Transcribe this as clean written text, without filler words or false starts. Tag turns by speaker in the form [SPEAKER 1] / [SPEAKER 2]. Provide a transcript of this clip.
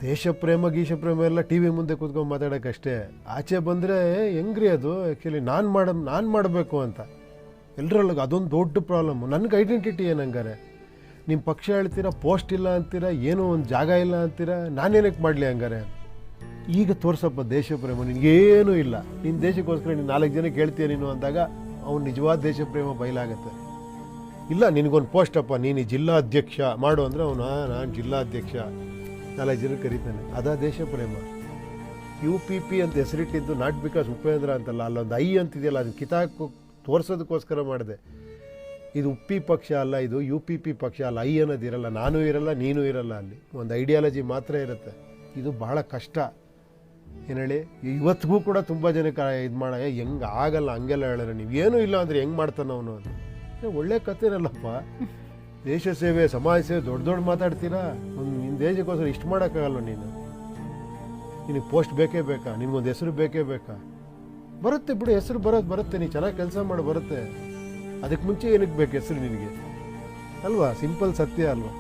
[SPEAKER 1] ದೇಶ ಪ್ರೇಮ ಗೀಶ ಪ್ರೇಮ ಎಲ್ಲ T V ಮುಂದೆ ಕೂತ್ಕೊಂಡು ಮಾತಾಡೋಕ್ಕಷ್ಟೇ. ಆಚೆ ಬಂದರೆ ಹೆಂಗ್ರಿ ಅದು ಆ್ಯಕ್ಚುಲಿ ನಾನು ಮಾಡಬೇಕು ಅಂತ ಎಲ್ಲರೊಳಗೆ ಅದೊಂದು ದೊಡ್ಡ ಪ್ರಾಬ್ಲಮ್ಮು. ನನಗೆ ಐಡೆಂಟಿಟಿ ಏನಂಗಾರೆ, ನಿಮ್ಮ ಪಕ್ಷ ಹೇಳ್ತೀರಾ, ಪೋಸ್ಟ್ ಇಲ್ಲ ಅಂತೀರಾ, ಏನೋ ಒಂದು ಜಾಗ ಇಲ್ಲ ಅಂತೀರಾ, ನಾನೇನಕ್ಕೆ ಮಾಡಲಿ ಹಂಗಾರೆ? ಈಗ ತೋರ್ಸಪ್ಪ ದೇಶ ಪ್ರೇಮ, ನಿನಗೇನೂ ಇಲ್ಲ, ನಿನ್ನ ದೇಶಕ್ಕೋಸ್ಕರ ನೀನು 4 ಜನಕ್ಕೆ ಹೇಳ್ತೀಯ ನೀನು ಅಂದಾಗ ಅವ್ನು ನಿಜವಾದ ದೇಶ ಪ್ರೇಮ ಬಯಲಾಗತ್ತೆ. ಇಲ್ಲ ನಿನಗೊಂದು ಪೋಸ್ಟಪ್ಪ, ನೀನು ಜಿಲ್ಲಾಧ್ಯಕ್ಷ ಮಾಡು ಅಂದರೆ ಅವನು ನಾನು ಜಿಲ್ಲಾಧ್ಯಕ್ಷ 4 ಜನಕ್ಕೆ ಕರೀತಾನೆ, ಅದಾ ದೇಶ ಪ್ರೇಮ. UPP ಅಂತ ಹೆಸರಿಟ್ಟಿದ್ದು ನಾಟ್ ಬಿಕಾಸ್ ಉಪೇಂದ್ರ ಅಂತಲ್ಲ, ಅಲ್ಲೊಂದು ಐ ಅಂತಿದೆಯಲ್ಲ, ಅದನ್ನು ಕಿತಾಕು ತೋರಿಸೋದಕ್ಕೋಸ್ಕರ ಮಾಡಿದೆ. ಇದು ಉಪ್ಪಿ ಪಕ್ಷ ಅಲ್ಲ, ಇದು UPP ಪಕ್ಷ ಅಲ್ಲ. ಐ ಅನ್ನೋದು ಇರಲ್ಲ, ನಾನೂ ಇರಲ್ಲ, ನೀನೂ ಇರಲ್ಲ. ಅಲ್ಲಿ ಒಂದು ಐಡಿಯಾಲಜಿ ಮಾತ್ರ ಇರುತ್ತೆ. ಇದು ಭಾಳ ಕಷ್ಟ. ಏನು ಹೇಳಿ, ಇವತ್ತಿಗೂ ಕೂಡ ತುಂಬ ಜನಕ್ಕೆ ಇದು ಮಾಡ ಹೆಂಗೆ ಆಗಲ್ಲ, ಹಂಗೆಲ್ಲ ಹೇಳೋರು. ನೀವು ಏನೂ ಇಲ್ಲ ಅಂದರೆ ಹೆಂಗೆ ಮಾಡ್ತಾನೆ ಅವನು ಅಂತ. ಒಳ್ಳೆ ಕತೆ ಇರಲ್ಲಪ್ಪ. ದೇಶ ಸೇವೆ, ಸಮಾಜ ಸೇವೆ ದೊಡ್ಡ ಮಾತಾಡ್ತೀರಾ. ನಿನ್ನ ದೇಶಕ್ಕೋಸ್ಕರ ಇಷ್ಟು ಮಾಡೋಕ್ಕಾಗಲ್ಲ. ನಿನಗೆ ಪೋಸ್ಟ್ ಬೇಕೇ ಬೇಕಾ? ನಿನಗೊಂದು ಹೆಸರು ಬೇಕೇ ಬೇಕಾ? ಬರುತ್ತೆ ಬಿಡು, ಹೆಸರು ಬರುತ್ತೆ, ನೀನು ಚೆನ್ನಾಗಿ ಕೆಲಸ ಮಾಡಿ ಬರುತ್ತೆ. ಅದಕ್ಕೆ ಮುಂಚೆ ಏನಕ್ಕೆ ಬೇಕು ಹೆಸರು ನಿನಗೆ? ಅಲ್ವಾ? ಸಿಂಪಲ್ ಸತ್ಯ ಅಲ್ವಾ?